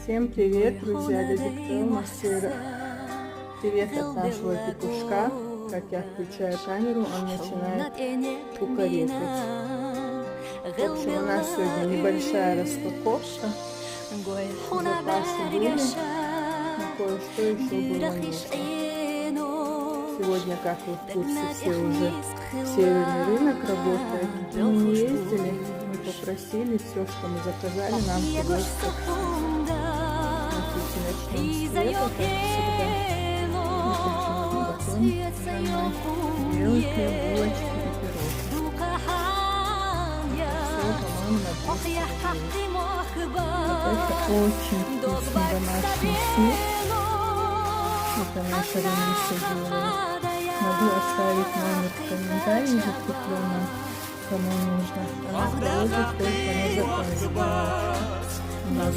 Всем привет, друзья! Привет от нашего петушка. Как я включаю камеру, он начинает кукарекать. В общем, у нас сегодня небольшая распаковка. Запасы были, но кое-что еще было нужно. Сегодня, как вы в курсе, все уже северный рынок работает. Мы не ездили, мы попросили все, что мы заказали, нам привозят. Начнем с света, как всегда. Белый хлеб, булочки и пирожки. Все, по-моему, на 200 рублей. Это очень вкусный домашний сыр. Это наша Раниса делает. Могу оставить номер в комментарии закрепленном, кому нужно. Она привозит только на заказ. У нас